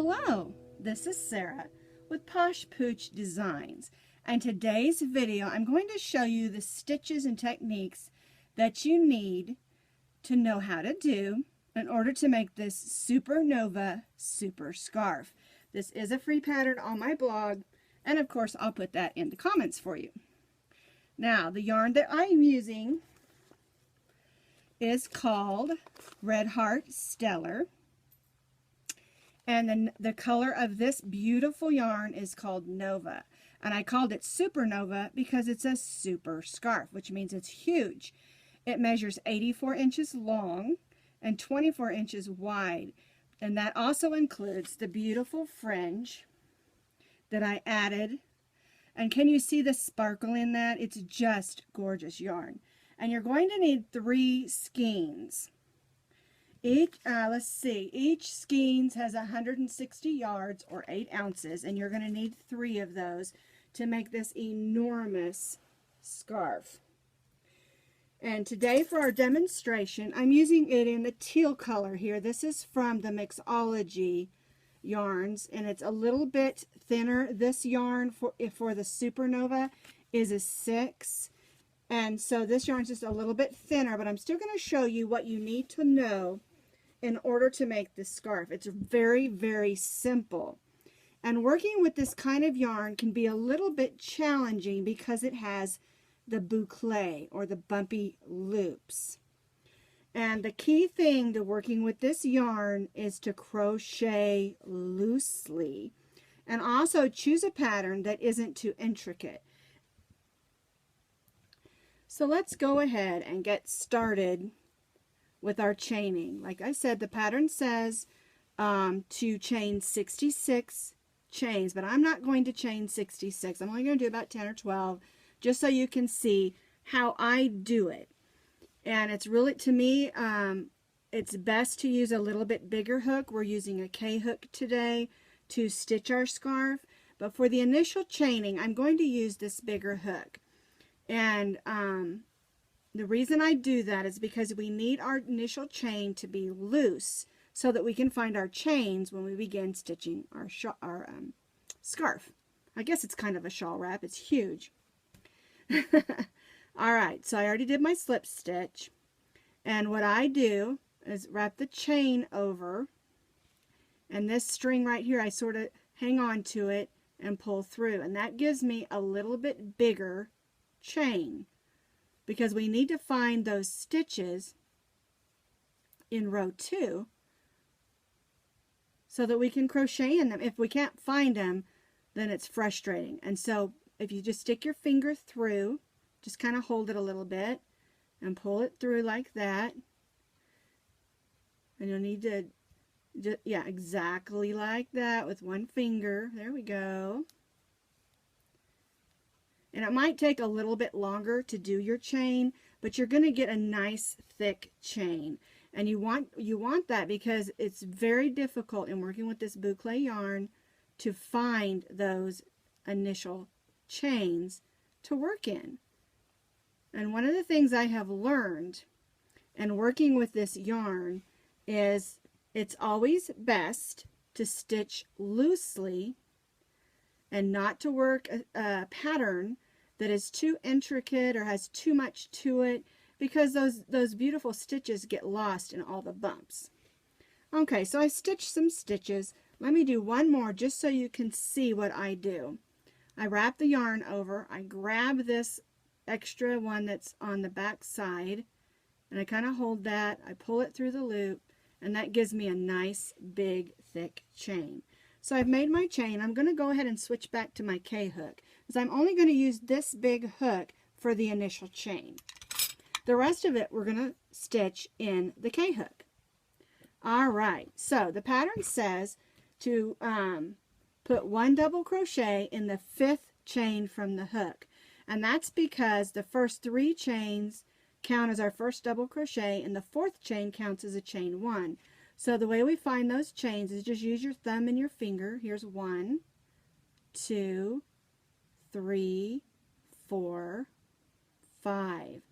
Hello, this is Sarah with Posh Pooch Designs, and today's video I'm going to show you the stitches and techniques that you need to know how to do in order to make this Supernova super scarf. This is a free pattern on my blog, and of course I'll put that in the comments for you. Now, the yarn that I'm using is called Red Heart Stellar. And then the color of this beautiful yarn is called Nova. And I called it Supernova because it's a super scarf, which means it's huge. It measures 84 inches long and 24 inches wide. And that also includes the beautiful fringe that I added. And can you see the sparkle in that? It's just gorgeous yarn. And you're going to need 3 skeins. Each skeins has 160 yards or 8 ounces, and you're going to need 3 of those to make this enormous scarf. And today for our demonstration, I'm using it in the teal color here. This is from the Mixology yarns, and it's a little bit thinner. This yarn for the Supernova is a 6. And so this yarn is just a little bit thinner, but I'm still going to show you what you need to know in order to make this scarf. It's very, very simple. And working with this kind of yarn can be a little bit challenging because it has the boucle or the bumpy loops. And the key thing to working with this yarn is to crochet loosely. And also choose a pattern that isn't too intricate. So let's go ahead and get started with our chaining. Like I said, the pattern says to chain 66 chains, but I'm not going to chain 66. I'm only going to do about 10 or 12 just so you can see how I do it. And it's really, to me, it's best to use a little bit bigger hook. We're using a K hook today to stitch our scarf, but for the initial chaining I'm going to use this bigger hook. And the reason I do that is because we need our initial chain to be loose so that we can find our chains when we begin stitching our scarf. I guess it's kind of a shawl wrap. It's huge. Alright, so I already did my slip stitch. And what I do is wrap the chain over. And this string right here, I sort of hang on to it and pull through. And that gives me a little bit bigger chain, because we need to find those stitches in row 2 so that we can crochet in them. If we can't find them, then it's frustrating. And so if you just stick your finger through, just kind of hold it a little bit and pull it through like that. And you'll need to, yeah, exactly like that with one finger. There we go. And it might take a little bit longer to do your chain, but you're going to get a nice thick chain. And you want that because it's very difficult in working with this boucle yarn to find those initial chains to work in. And one of the things I have learned in working with this yarn is it's always best to stitch loosely and not to work a pattern that is too intricate or has too much to it, because those beautiful stitches get lost in all the bumps. Okay, so I stitched some stitches. Let me do one more just so you can see what I do. I wrap the yarn over, I grab this extra one that's on the back side, and I kind of hold that, I pull it through the loop, and that gives me a nice big thick chain. So I've made my chain. I'm going to go ahead and switch back to my K hook, because I'm only going to use this big hook for the initial chain. The rest of it we're going to stitch in the K hook. Alright, so the pattern says to put 1 double crochet in the 5th chain from the hook. And that's because the first 3 chains count as our first double crochet, and the 4th chain counts as a chain 1. So the way we find those chains is just use your thumb and your finger. Here's 1, 2, 3, 4, 5.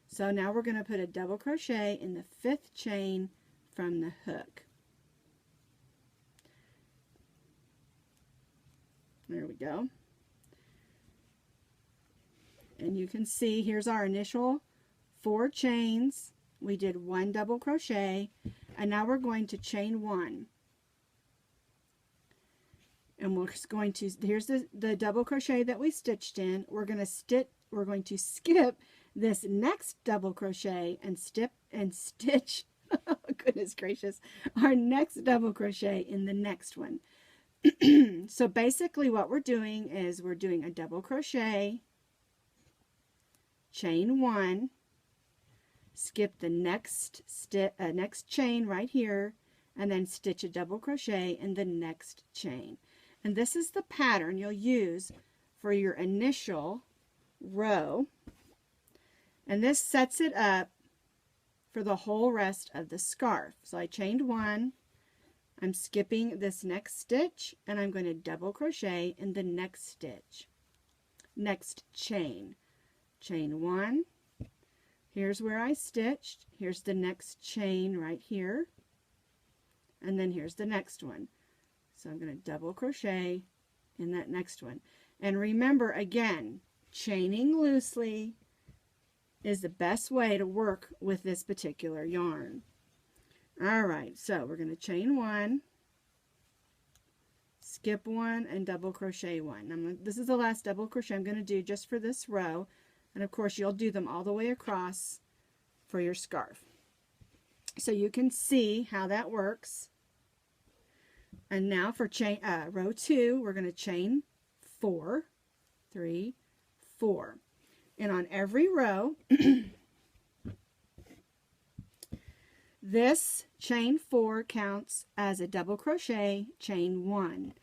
So now we're going to put a double crochet in the 5th chain from the hook. There we go. And you can see here's our initial 4 chains. We did 1 double crochet, and now we're going to chain 1. And we're going to, here's the double crochet that we stitched in. We're going to skip this next double crochet and stitch oh, goodness gracious, our next double crochet in the next one. So basically what we're doing is we're doing a double crochet, chain 1, skip the next chain right here, and then stitch a double crochet in the next chain. And this is the pattern you'll use for your initial row, and this sets it up for the whole rest of the scarf. So I chained 1, I'm skipping this next stitch, and I'm going to double crochet in the next chain. Chain 1, here's where I stitched, here's the next chain right here, and then here's the next one. So I'm going to double crochet in that next one. And remember, again, chaining loosely is the best way to work with this particular yarn. Alright, so we're going to chain 1, skip 1, and double crochet 1. This is the last double crochet I'm going to do just for this row. And of course, you'll do them all the way across for your scarf. So you can see how that works. And now for row 2, we're going to chain 4, 3, 4. And on every row, this chain 4 counts as a double crochet, chain 1.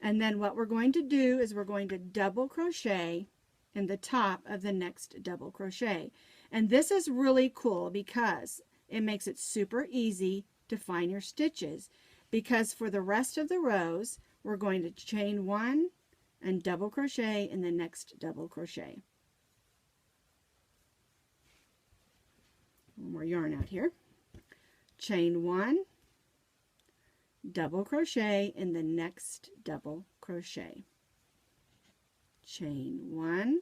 And then what we're going to do is we're going to double crochet in the top of the next double crochet. And this is really cool because it makes it super easy to find your stitches. Because for the rest of the rows, we're going to chain 1 and double crochet in the next double crochet. One more yarn out here. Chain 1, double crochet in the next double crochet. Chain 1,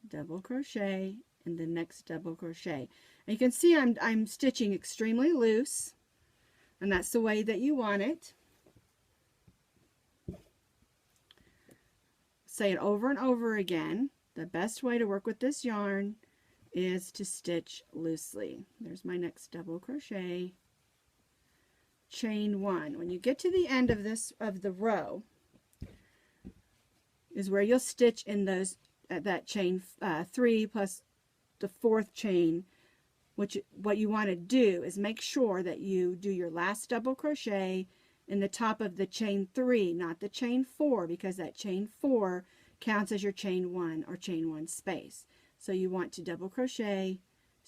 double crochet in the next double crochet. And you can see I'm stitching extremely loose, and that's the way that you want it. Say it over and over again. The best way to work with this yarn is to stitch loosely. There's my next double crochet, chain 1. When you get to the end of the row is where you'll stitch in those that chain 3 plus the 4th chain. What you want to do is make sure that you do your last double crochet in the top of the chain 3, not the chain 4, because that chain 4 counts as your chain 1 or chain 1 space. So you want to double crochet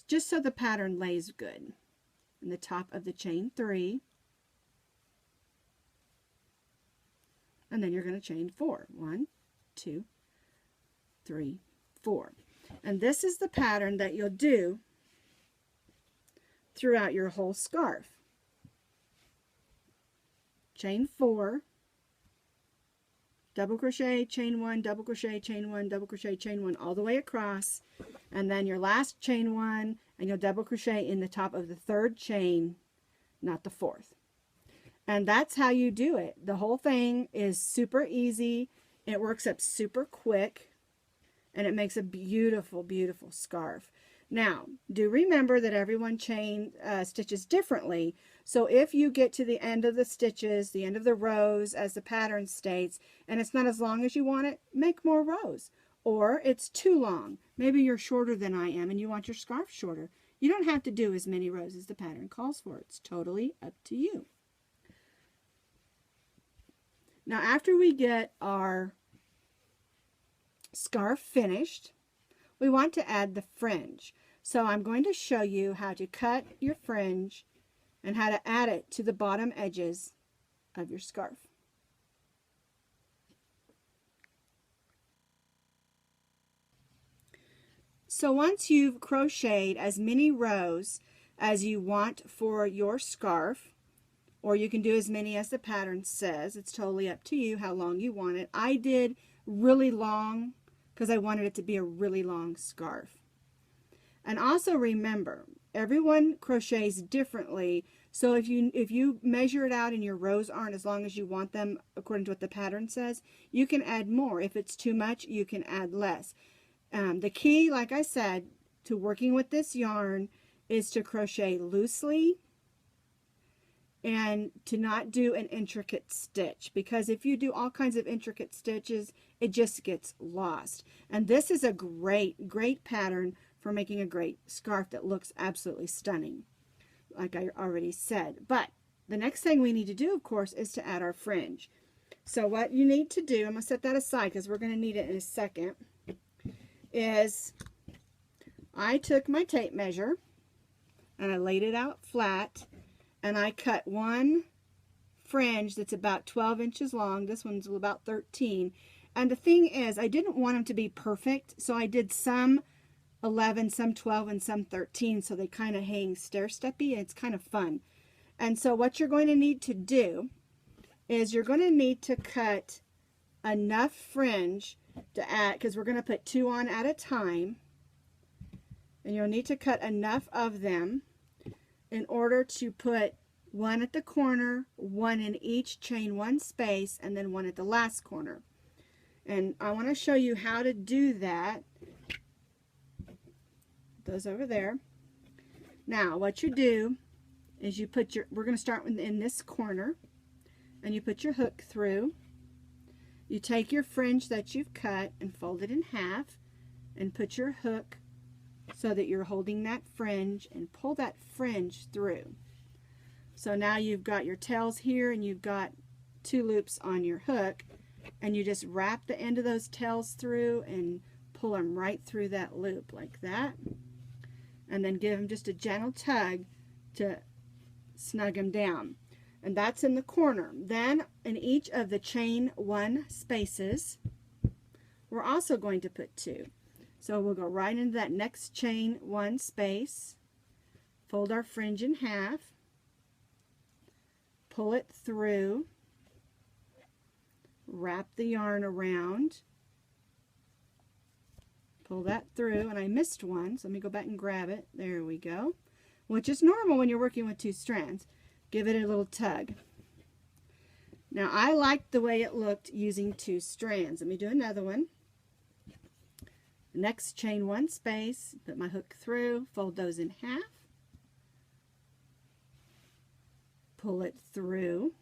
just so the pattern lays good in the top of the chain 3, and then you're going to chain 4. 1, 2, 3, 4. And this is the pattern that you'll do throughout your whole scarf. Chain 4, double crochet, chain 1, double crochet, chain 1, double crochet, chain 1, all the way across, and then your last chain 1, and you'll double crochet in the top of the 3rd chain, not the 4th. And that's how you do it. The whole thing is super easy. It works up super quick, and it makes a beautiful, beautiful scarf. Now, do remember that everyone stitches differently. So if you get to the end of the stitches, the end of the rows, as the pattern states, and it's not as long as you want it, make more rows. Or it's too long. Maybe you're shorter than I am and you want your scarf shorter. You don't have to do as many rows as the pattern calls for. It's totally up to you. Now, after we get our scarf finished, we want to add the fringe. So I'm going to show you how to cut your fringe and how to add it to the bottom edges of your scarf. So once you've crocheted as many rows as you want for your scarf, or you can do as many as the pattern says. It's totally up to you how long you want it. I did really long because I wanted it to be a really long scarf. And also remember, everyone crochets differently, so if you measure it out and your rows aren't as long as you want them according to what the pattern says, you can add more. If it's too much, you can add less. The key, like I said, to working with this yarn is to crochet loosely and to not do an intricate stitch, because if you do all kinds of intricate stitches, it just gets lost. And this is a great pattern for making a great scarf that looks absolutely stunning, like I already said. But the next thing we need to do, of course, is to add our fringe. So what you need to do, I'm going to set that aside because we're going to need it in a second, is I took my tape measure and I laid it out flat, and I cut one fringe that's about 12 inches long. This one's about 13. And the thing is, I didn't want them to be perfect, so I did some 11, some 12, and some 13, so they kind of hang stair-steppy, and it's kind of fun. And so what you're going to need to do is you're going to need to cut enough fringe to add, because we're going to put 2 on at a time, and you'll need to cut enough of them in order to put 1 at the corner, 1 in each chain 1 space, and then 1 at the last corner. And I want to show you how to do that. Those over there. Now what you do is you put your, we're going to start in this corner, and you put your hook through. You take your fringe that you've cut and fold it in half and put your hook so that you're holding that fringe, and pull that fringe through. So now you've got your tails here and you've got 2 loops on your hook, and you just wrap the end of those tails through and pull them right through that loop like that, and then give them just a gentle tug to snug them down. And that's in the corner. Then in each of the chain 1 spaces, we're also going to put 2. So we'll go right into that next chain 1 space, fold our fringe in half, pull it through, wrap the yarn around, pull that through, and I missed one, so let me go back and grab it. There we go. Which is normal when you're working with 2 strands. Give it a little tug. Now I liked the way it looked using 2 strands. Let me do another one. Next chain 1 space, put my hook through, fold those in half, pull it through,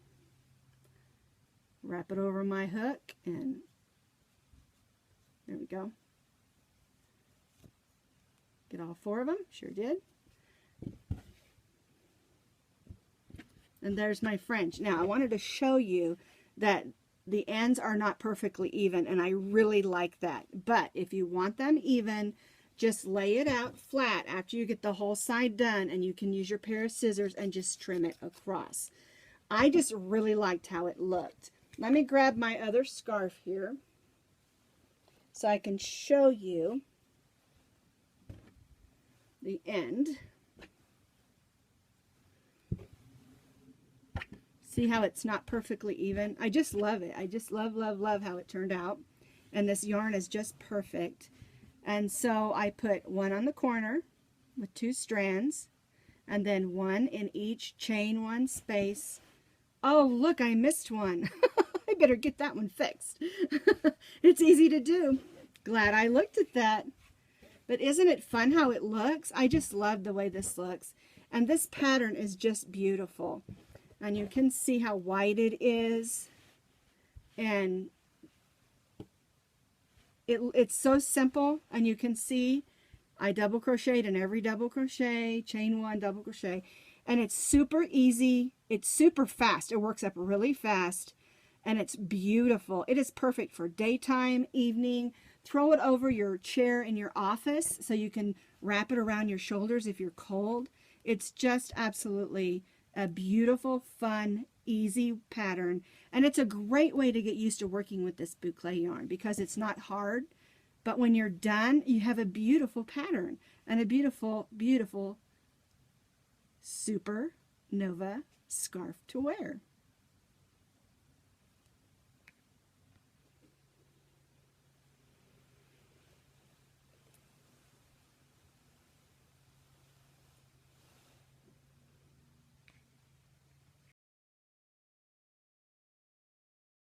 wrap it over my hook, and there we go. Get all 4 of them, sure did. And there's my fringe. Now I wanted to show you that the ends are not perfectly even, and I really like that. But if you want them even, just lay it out flat after you get the whole side done, and you can use your pair of scissors and just trim it across. I just really liked how it looked. Let me grab my other scarf here so I can show you the end. See how it's not perfectly even? I just love it. I just love how it turned out. And this yarn is just perfect. And so I put 1 on the corner with 2 strands, and then 1 in each chain 1 space. Oh, look, I missed one. I better get that one fixed. It's easy to do. Glad I looked at that. But isn't it fun how it looks? I just love the way this looks. And this pattern is just beautiful. And you can see how wide it is, and it's so simple. And you can see I double crocheted in every double crochet, chain 1, double crochet, and it's super easy. It's super fast. It works up really fast, and it's beautiful. It is perfect for daytime, evening. Throw it over your chair in your office so you can wrap it around your shoulders if you're cold. It's just absolutely a beautiful, fun, easy pattern, and it's a great way to get used to working with this boucle yarn because it's not hard, but when you're done, you have a beautiful pattern and a beautiful, beautiful Supernova scarf to wear.